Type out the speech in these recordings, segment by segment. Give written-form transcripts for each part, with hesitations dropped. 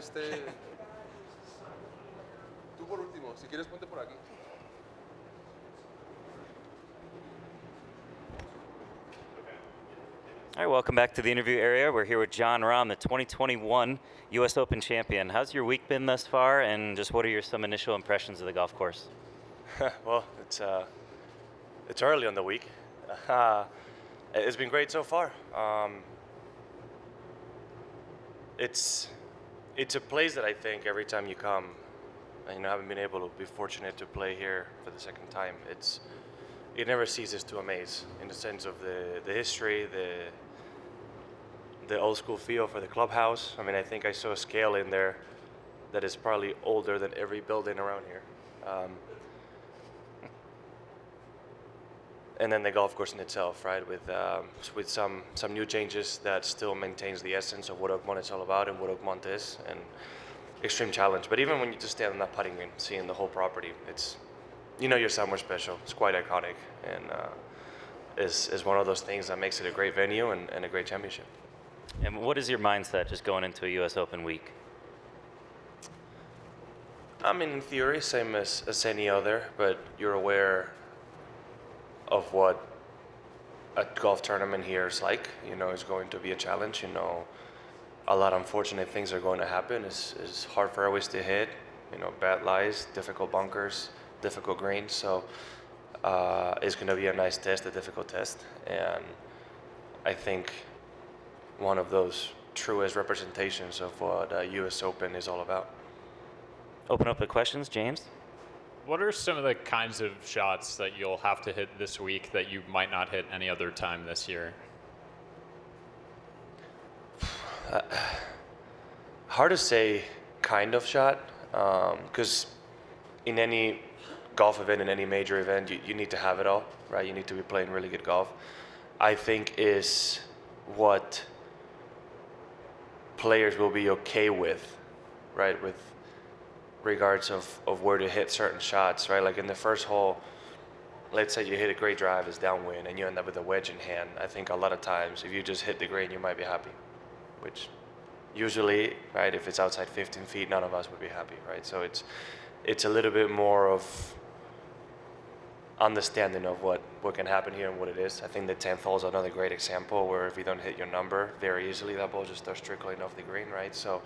Tú por último, si quieres ponte por aquí. All right, welcome back to the interview area. We're here with Jon Rahm, the 2021 U.S. Open champion. How's your week been thus far, and just what are some initial impressions of the golf course? Well, it's early on the week. It's been great so far. It's a place that I think every time you come, and having been able to be fortunate to play here for the second time, it never ceases to amaze in the sense of the history, the old school feel for the clubhouse. I mean, I think I saw a scale in there that is probably older than every building around here. And then the golf course in itself, right, with some new changes that still maintains the essence of what Oakmont is all about and what Oakmont is, and extreme challenge. But even when you just stand on that putting green, seeing the whole property, you're somewhere special. It's quite iconic, and is one of those things that makes it a great venue and a great championship. And what is your mindset just going into a U.S. Open week? I mean, in theory, same as any other, but you're aware of what a golf tournament here is like. It's going to be a challenge. A lot of unfortunate things are going to happen. It's hard fairways to hit, bad lies, difficult bunkers, difficult greens. So it's going to be a nice test, a difficult test. And I think one of those truest representations of what U.S. Open is all about. Open up the questions, James. What are some of the kinds of shots that you'll have to hit this week that you might not hit any other time this year? Hard to say kind of shot, because in any golf event, in any major event, you need to have it all, right? You need to be playing really good golf. I think is what players will be okay with, right? With regards of where to hit certain shots, right? Like in the first hole, let's say you hit a great drive, it's downwind, and you end up with a wedge in hand. I think a lot of times, if you just hit the green, you might be happy, which usually, right, if it's outside 15 feet, none of us would be happy, right? So it's a little bit more of understanding of what can happen here and what it is. I think the 10th hole is another great example where if you don't hit your number very easily, that ball just starts trickling off the green, right? So,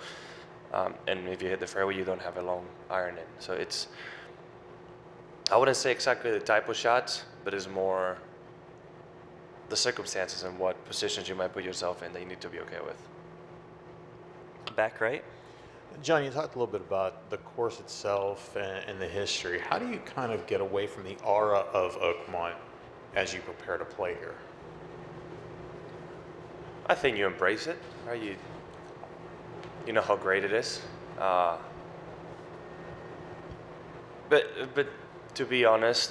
and if you hit the fairway, you don't have a long iron in. So I wouldn't say exactly the type of shots, but it's more the circumstances and what positions you might put yourself in that you need to be okay with. Back right. John, you talked a little bit about the course itself and the history. How do you kind of get away from the aura of Oakmont as you prepare to play here? I think you embrace it, right? You know how great it is. But to be honest,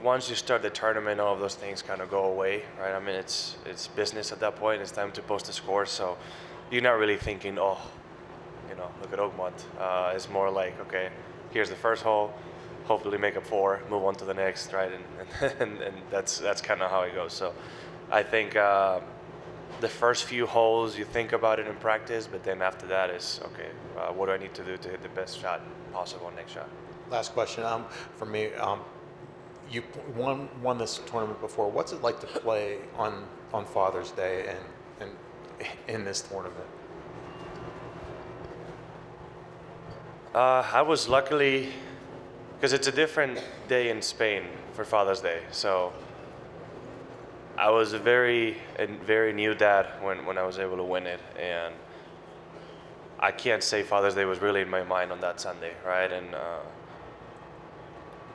once you start the tournament, all of those things kind of go away, right? I mean, it's business at that point. It's time to post the score, so you're not really thinking, look at Oakmont. It's more like, okay, here's the first hole, hopefully make a 4, move on to the next, right? And that's kind of how it goes. So I think the first few holes you think about it in practice, but then after that is, okay, what do I need to do to hit the best shot possible next shot? Last question for me. You won this tournament before. What's it like to play on Father's Day and in this tournament? I was luckily, because it's a different day in Spain for Father's Day, so I was a very new dad when I was able to win it, and I can't say Father's Day was really in my mind on that Sunday, right? And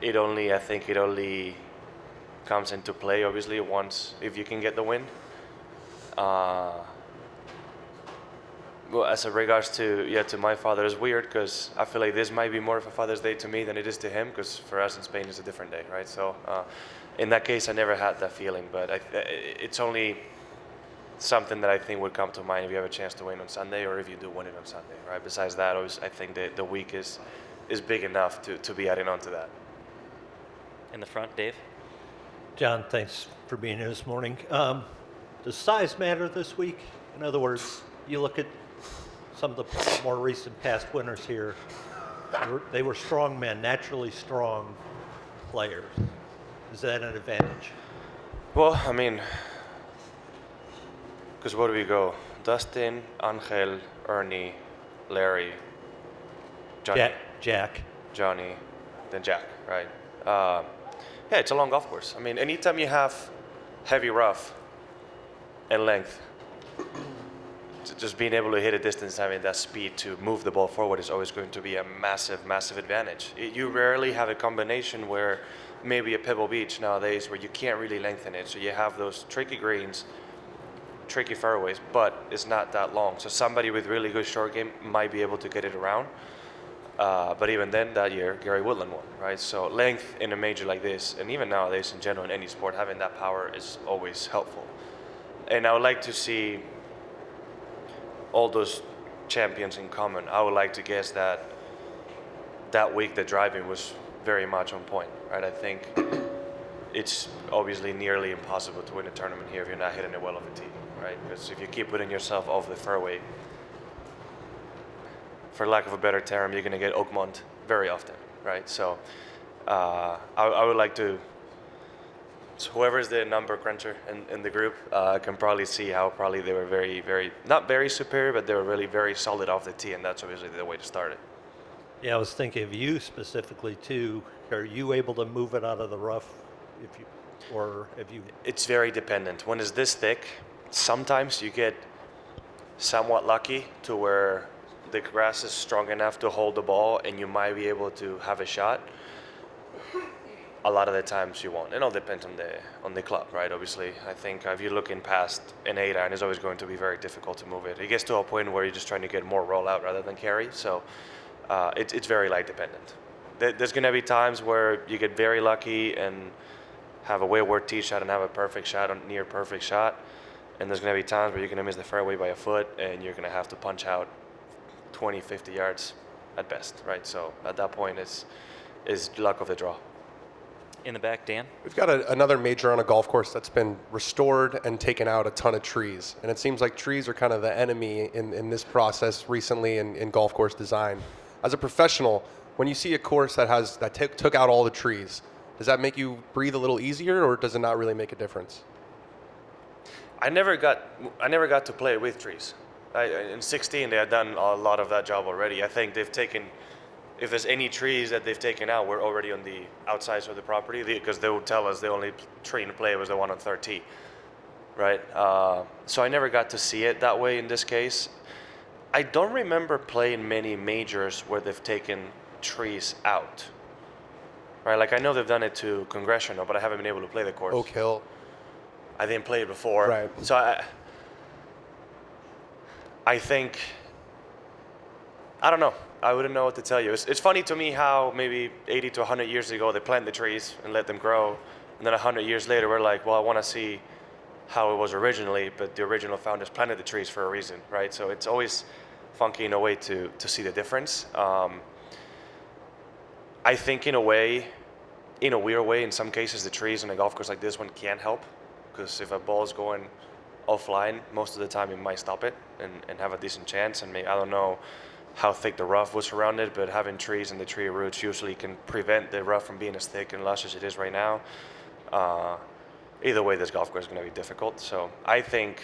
I think it only comes into play obviously once if you can get the win. Well, as a regards to my father, it's weird because I feel like this might be more of a Father's Day to me than it is to him, because for us in Spain it's a different day, right? So in that case, I never had that feeling, but it's only something that I think would come to mind if you have a chance to win on Sunday, or if you do win it on Sunday, right? Besides that, I think the week is big enough to be adding on to that. In the front, Dave. John, thanks for being here this morning. Does size matter this week? In other words, you look at some of the more recent past winners here, they were strong men, naturally strong players. Is that an advantage? Well, I mean, because where do we go? Dustin, Angel, Ernie, Larry, Johnny, Jack. Johnny, then Jack, right? Yeah, it's a long golf course. I mean, anytime you have heavy rough and length, just being able to hit a distance, having that speed to move the ball forward is always going to be a massive, massive advantage. You rarely have a combination where maybe a Pebble Beach nowadays where you can't really lengthen it. So you have those tricky greens, tricky fairways, but it's not that long. So somebody with really good short game might be able to get it around. But even then, that year, Gary Woodland won, right? So length in a major like this, and even nowadays in general in any sport, having that power is always helpful. And I would like to see all those champions in common. I would like to guess that that week the driving was very much on point, right? I think it's obviously nearly impossible to win a tournament here if you're not hitting it well off the tee, right? Because if you keep putting yourself off the fairway, for lack of a better term, you're going to get Oakmont very often, right? So I would like to, so whoever's the number cruncher in the group can probably see how probably they were very, very, not very superior, but they were really very solid off the tee, and that's obviously the way to start it. Yeah, I was thinking of you specifically too. Are you able to move it out of the rough, if you, or have you? It's very dependent. When it's this thick, sometimes you get somewhat lucky to where the grass is strong enough to hold the ball and you might be able to have a shot. A lot of the times you won't. It all depends on the club, right? Obviously, I think if you're looking past an 8-iron, it's always going to be very difficult to move it. It gets to a point where you're just trying to get more rollout rather than carry. So it's very light dependent. There's going to be times where you get very lucky and have a wayward tee shot and have a perfect shot, a near perfect shot. And there's going to be times where you're going to miss the fairway by a foot and you're going to have to punch out 20, 50 yards at best, right? So at that point, it's luck of the draw. In the back, Dan? We've got another major on a golf course that's been restored and taken out a ton of trees. And it seems like trees are kind of the enemy in this process recently in golf course design. As a professional, when you see a course that took out all the trees, does that make you breathe a little easier, or does it not really make a difference? I never got to play with trees. In 16, they had done a lot of that job already. I think they've taken, if there's any trees that they've taken out, we're already on the outsides of the property, because they would tell us the only tree in play was the one on 13, right? So I never got to see it that way in this case. I don't remember playing many majors where they've taken trees out, right? Like I know they've done it to Congressional, but I haven't been able to play the course. Oak Hill. I didn't play it before. Right. So I think, I don't know. I wouldn't know what to tell you. It's funny to me how maybe 80 to 100 years ago they planted the trees and let them grow. And then 100 years later we're like, well, I want to see how it was originally, but the original founders planted the trees for a reason, right? So it's always funky in a way to see the difference. I think in a way, in a weird way, in some cases the trees on a golf course like this one can help, because if a ball is going offline, most of the time it might stop it and have a decent chance. And maybe, I don't know how thick the rough was around it, but having trees and the tree roots usually can prevent the rough from being as thick and lush as it is right now. Either way, this golf course is going to be difficult. So I think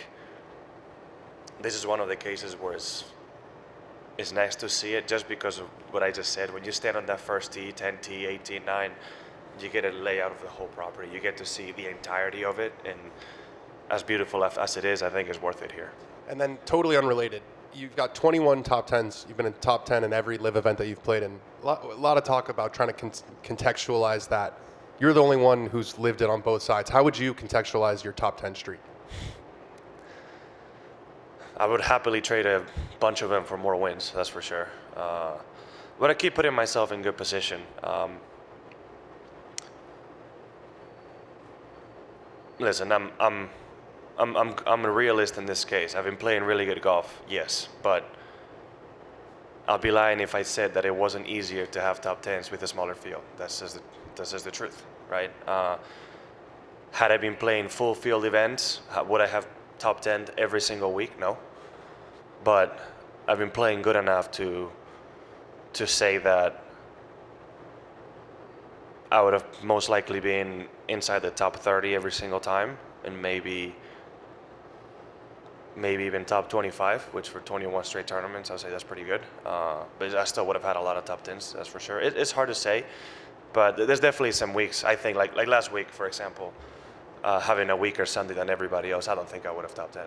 this is one of the cases where it's nice to see it, just because of what I just said. When you stand on that first tee, 10 tee, 18, 9, you get a layout of the whole property. You get to see the entirety of it, and as beautiful as it is, I think it's worth it here. And then totally unrelated, you've got 21 top 10s. You've been in top 10 in every LIV event that you've played in. A lot of talk about trying to contextualize that. You're the only one who's lived it on both sides. How would you contextualize your top 10 streak? I would happily trade a bunch of them for more wins, that's for sure. But I keep putting myself in good position. Listen, I'm a realist in this case. I've been playing really good golf, yes, but I'll be lying if I said that it wasn't easier to have top 10s with a smaller field. That's just the truth, right? Had I been playing full field events, would I have top 10 every single week? No. But I've been playing good enough to say that I would have most likely been inside the top 30 every single time, and maybe even top 25, which for 21 straight tournaments, I would say that's pretty good. But I still would have had a lot of top 10s, that's for sure. It's hard to say, but there's definitely some weeks, I think, like last week, for example, having a weaker Sunday than everybody else, I don't think I would have top 10.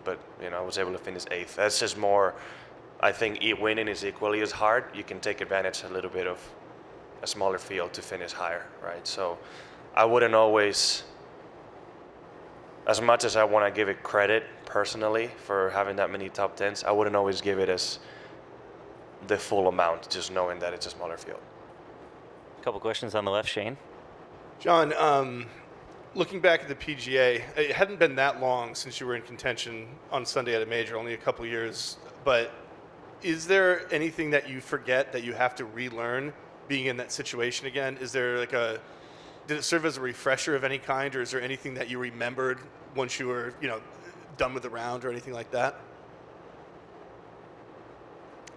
But I was able to finish 8th. That's just more, I think winning is equally as hard. You can take advantage a little bit of a smaller field to finish higher, right? So I wouldn't always, as much as I want to give it credit personally for having that many top 10s, I wouldn't always give it as the full amount, just knowing that it's a smaller field. A couple questions on the left, Shane. John, looking back at the PGA, it hadn't been that long since you were in contention on Sunday at a major, only a couple years. But is there anything that you forget that you have to relearn being in that situation again? Is there did it serve as a refresher of any kind, or is there anything that you remembered once you were, done with the round or anything like that?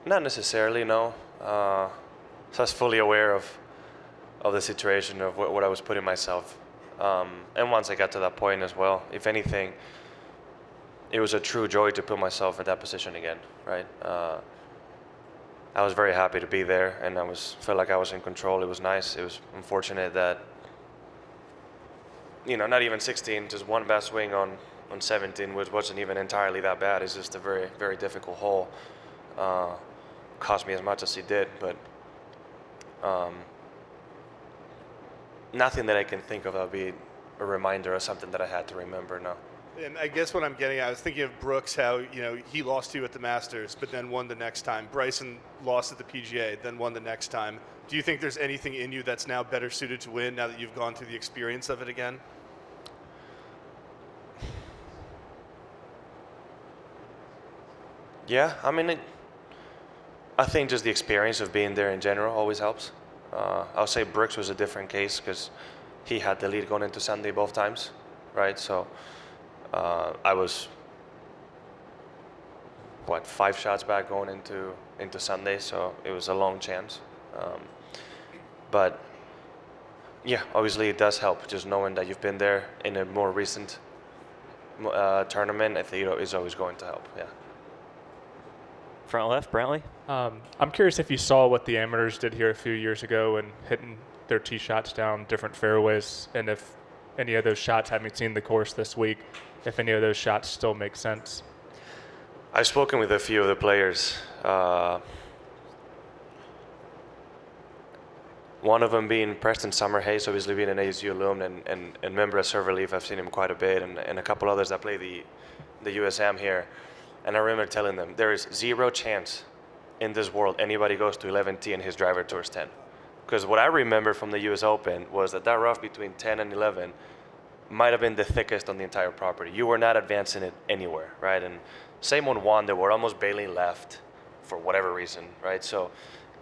Not necessarily, no. So I was fully aware of the situation of what I was putting myself. And once I got to that point as well, if anything, it was a true joy to put myself in that position again, right? I was very happy to be there, and felt like I was in control. It was nice. It was unfortunate that, not even 16, just one bad swing on 17, which wasn't even entirely that bad. It's just a very, very difficult hole. Cost me as much as it did, but nothing that I can think of that would be a reminder of something that I had to remember, no. And I guess what I'm getting at, I was thinking of Brooks, how, he lost to you at the Masters, but then won the next time. Bryson lost at the PGA, then won the next time. Do you think there's anything in you that's now better suited to win now that you've gone through the experience of it again? Yeah, I think just the experience of being there in general always helps. I'll say Brooks was a different case because he had the lead going into Sunday both times, right? So I was 5 shots back going into Sunday, so it was a long chance. But yeah, obviously it does help just knowing that you've been there in a more recent tournament. I think is always going to help. Yeah. Front left, Brantley. I'm curious if you saw what the amateurs did here a few years ago and hitting their tee shots down different fairways, and if any of those shots, having seen the course this week, if any of those shots still make sense. I've spoken with a few of the players. One of them being Preston Summerhays, obviously being an ASU alum and member of Server Leaf. I've seen him quite a bit, and a couple others that play the USM here. And I remember telling them, there is 0 chance in this world anybody goes to 11T and his driver towards 10. Because what I remember from the US Open was that rough between 10 and 11 might have been the thickest on the entire property. You were not advancing it anywhere, right? And same on 1, they were almost bailing left for whatever reason, right? So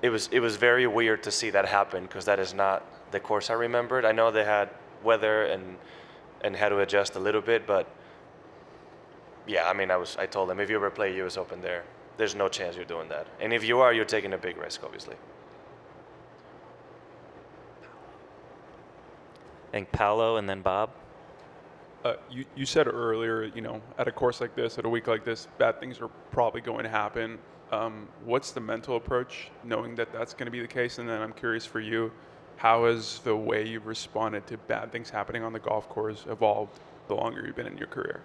it was very weird to see that happen because that is not the course I remembered. I know they had weather and had to adjust a little bit, but yeah, I told them, if you ever play US Open there, there's no chance you're doing that. And if you are, you're taking a big risk, obviously. I think Paolo and then Bob. You said earlier, at a course like this, at a week like this, bad things are probably going to happen. What's the mental approach, knowing that that's going to be the case? And then I'm curious for you, how has the way you've responded to bad things happening on the golf course evolved the longer you've been in your career?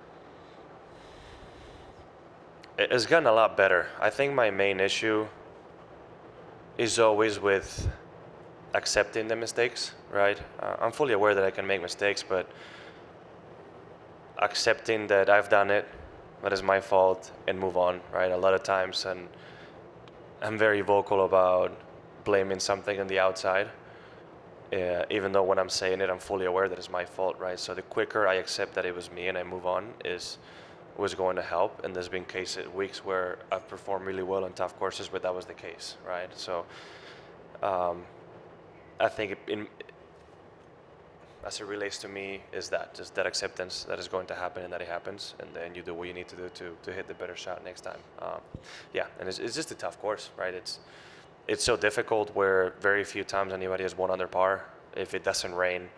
It's gotten a lot better. I think my main issue is always with accepting the mistakes, right? I'm fully aware that I can make mistakes, but accepting that I've done it, that is my fault, and move on, right? A lot of times, and I'm very vocal about blaming something on the outside, even though when I'm saying it, I'm fully aware that it's my fault, right? So the quicker I accept that it was me and I move on was going to help. And there's been weeks where I've performed really well on tough courses, but that was the case, right? So I think as it relates to me is that just that acceptance that is going to happen and that it happens, and then you do what you need to do to hit the better shot next time. Yeah, and it's just a tough course, right? It's so difficult where very few times anybody has won under par. If it doesn't rain,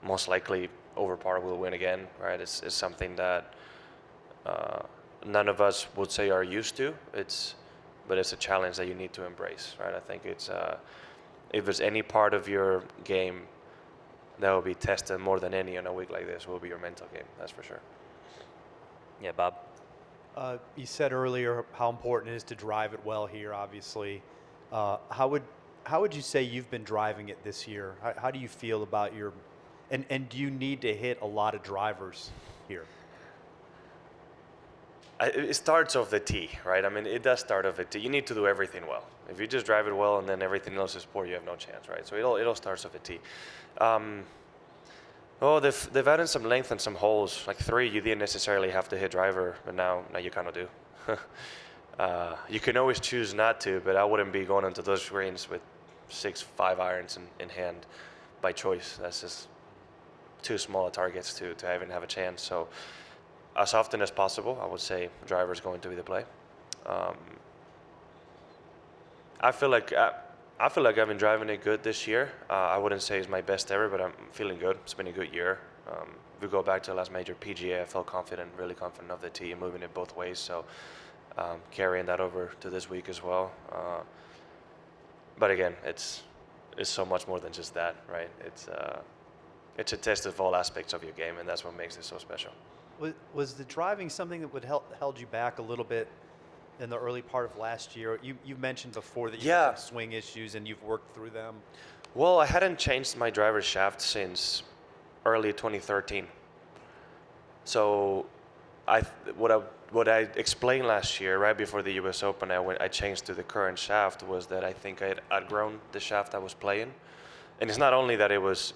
most likely over par will win again, right? It's something that none of us would say are used to. But it's a challenge that you need to embrace, right? I think it's if there's any part of your game that will be tested more than any on a week like this, will be your mental game. That's for sure. Yeah, Bob. You said earlier how important it is to drive it well here. Obviously, how would you say you've been driving it this year? How do you feel about your and do you need to hit a lot of drivers here? It starts off the tee, right? I mean, it does start off the tee. You need to do everything well. If you just drive it well and then everything else is poor, you have no chance, right? So it all starts off the tee. They've added some length and some holes. Like 3, you didn't necessarily have to hit driver, but now you kind of do. You can always choose not to, but I wouldn't be going into those greens with 6 5-irons in hand by choice. That's just too small a targets to even have a chance. So as often as possible, I would say driver is going to be the play. I feel like I've been driving it good this year. I wouldn't say it's my best ever, but I'm feeling good. It's been a good year. If we go back to the last major PGA, I felt confident, really confident of the tee, moving it both ways. So carrying that over to this week as well. But again, it's so much more than just that, right? It's a test of all aspects of your game, and that's what makes it so special. Was the driving something that would held you back a little bit in the early part of last year? You mentioned before that you had some swing issues and you've worked through them. Well, I hadn't changed my driver's shaft since early 2013. So what I explained last year, right before the U.S. Open, I changed to the current shaft, was that I think I had outgrown the shaft I was playing. And it's not only that it was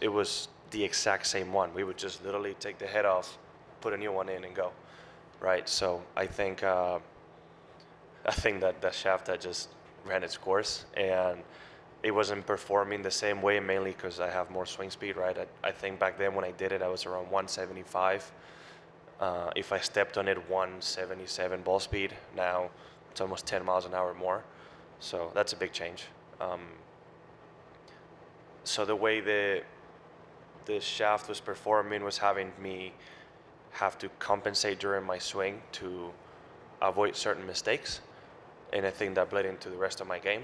the exact same one. We would just literally take the head off, put a new one in and go, right? So I think that that shaft had just ran its course, and it wasn't performing the same way, mainly because I have more swing speed, right? I think back then when I did it, I was around 175. If I stepped on it, 177 ball speed. Now it's almost 10 miles an hour more. So that's a big change. So the way the shaft was performing was having me have to compensate during my swing to avoid certain mistakes, and I think that bled into the rest of my game.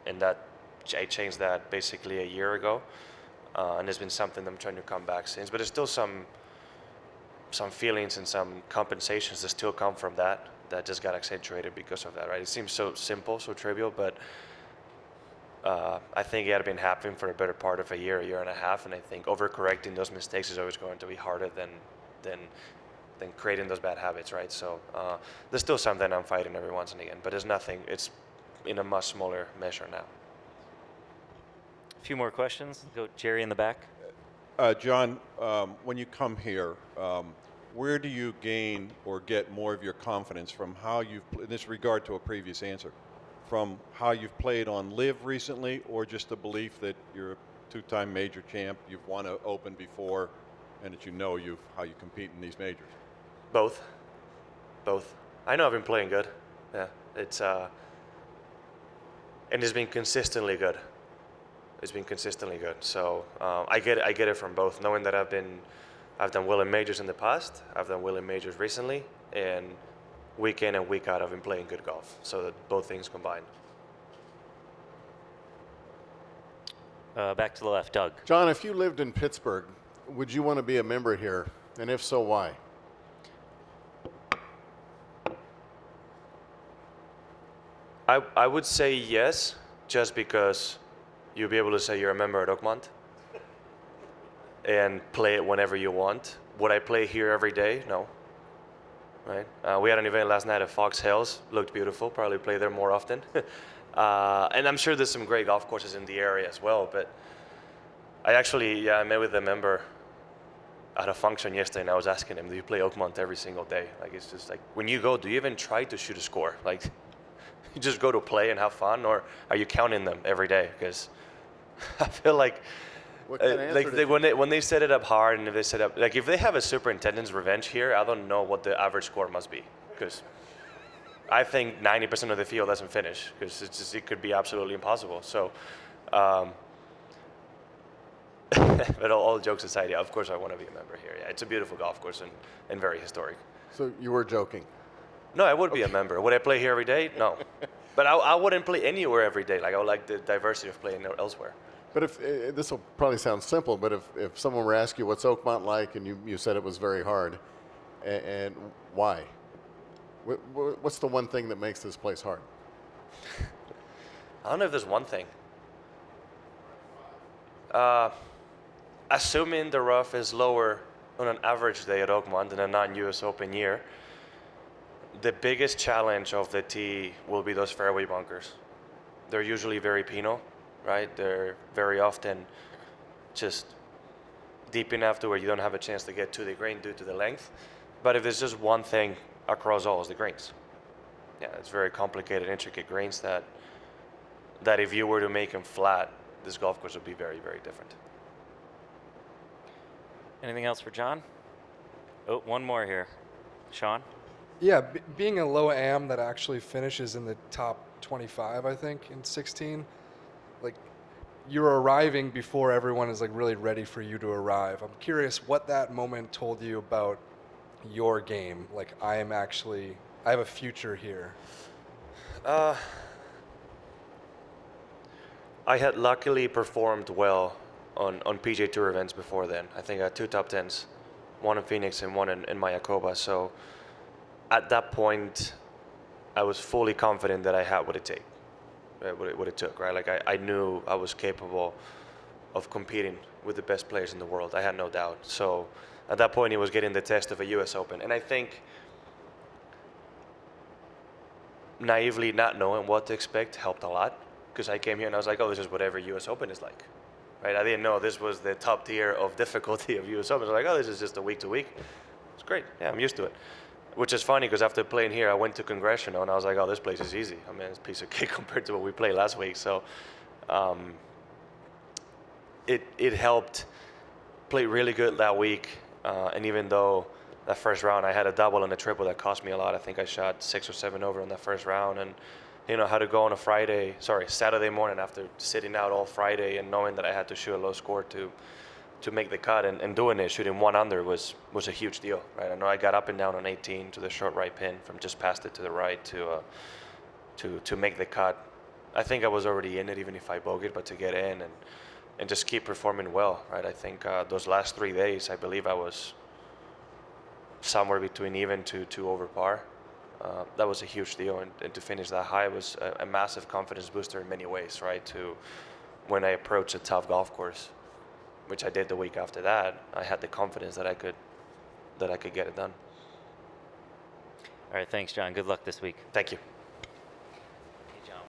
And that I changed that basically a year ago, and it's been something I'm trying to come back since. But there's still some feelings and some compensations that still come from that just got accentuated because of that, right? It seems so simple, so trivial, but I think it had been happening for a better part of a year and a half, and I think overcorrecting those mistakes is always going to be harder than creating those bad habits, right? So there's still something I'm fighting every once and again, but there's nothing. It's in a much smaller measure now. A few more questions. Go Jerry in the back. John, when you come here, where do you gain or get more of your confidence from how you've, in this regard to a previous answer, from how you've played on LIV recently, or just the belief that you're a 2-time major champ, you've won an Open before, and that you know how you compete in these majors? Both. I know I've been playing good. Yeah, it's and it's been consistently good. So I get it from both, knowing that I've done well in majors in the past, I've done well in majors recently, and week in and week out I've been playing good golf. So that both things combined. Back to the left, Doug. John, if you lived in Pittsburgh, would you want to be a member here? And if so, why? I would say yes, just because you'll be able to say you're a member at Oakmont and play it whenever you want. Would I play here every day? No. Right? We had an event last night at Fox Hills. Looked beautiful. Probably play there more often. And I'm sure there's some great golf courses in the area as well. But I met with a member at a function yesterday, and I was asking him, do you play Oakmont every single day? Like, it's just like, when you go, do you even try to shoot a score? Like, you just go to play and have fun, or are you counting them every day? Because I feel like What kind of answer did you- when they set it up hard, and if they set up like if they have a superintendent's revenge here, I don't know what the average score must be, because I think 90% of the field doesn't finish, because it could be absolutely impossible. So, but all jokes aside, yeah, of course I want to be a member here. Yeah, it's a beautiful golf course and very historic. So you were joking. No, I would be a member. Would I play here every day? No. But I wouldn't play anywhere every day. Like I would like the diversity of playing elsewhere. But if this will probably sound simple, but if someone were to ask you what's Oakmont like, and you said it was very hard, and why? What's the one thing that makes this place hard? I don't know if there's one thing. Assuming the rough is lower on an average day at Oakmont than a non-US Open year, the biggest challenge of the tee will be those fairway bunkers. They're usually very penal, right? They're very often just deep enough to where you don't have a chance to get to the green due to the length. But if there's just one thing across all, is the greens. Yeah, it's very complicated, intricate greens that if you were to make them flat, this golf course would be very, very different. Anything else for John? Oh, one more here. Sean? Yeah, being a low AM that actually finishes in the top 25, I think, in 16, like, you're arriving before everyone is like really ready for you to arrive. I'm curious what that moment told you about your game. Like, I have a future here. I had luckily performed well on PGA Tour events before then. I think I had 2 top 10s, one in Phoenix and one in Mayakoba. So at that point, I was fully confident that I had what it took, right? Like I knew I was capable of competing with the best players in the world. I had no doubt. So at that point, it was getting the test of a US Open. And I think naively not knowing what to expect helped a lot, because I came here and I was like, oh, this is what every US Open is like, right? I didn't know this was the top tier of difficulty of US Open. I was like, oh, this is just a week to week. It's great. Yeah, I'm used to it. Which is funny, because after playing here, I went to Congressional and I was like, oh, this place is easy. I mean, it's a piece of cake compared to what we played last week. So it helped play really good that week. And even though that first round, I had a double and a triple that cost me a lot. I think I shot 6 or 7 over on that first round. And, had to go on a Saturday morning after sitting out all Friday and knowing that I had to shoot a low score to make the cut, and doing it, shooting 1 under was a huge deal, right? I know I got up and down on 18 to the short right pin from just past it to the right to make the cut. I think I was already in it even if I bogeyed, but to get in and just keep performing well, right? I think those last 3 days, I believe I was somewhere between even to over par. That was a huge deal, and to finish that high was a massive confidence booster in many ways, right? To when I approached a tough golf course, which I did the week after that, I had the confidence that I could get it done. All right, thanks, John. Good luck this week. Thank you.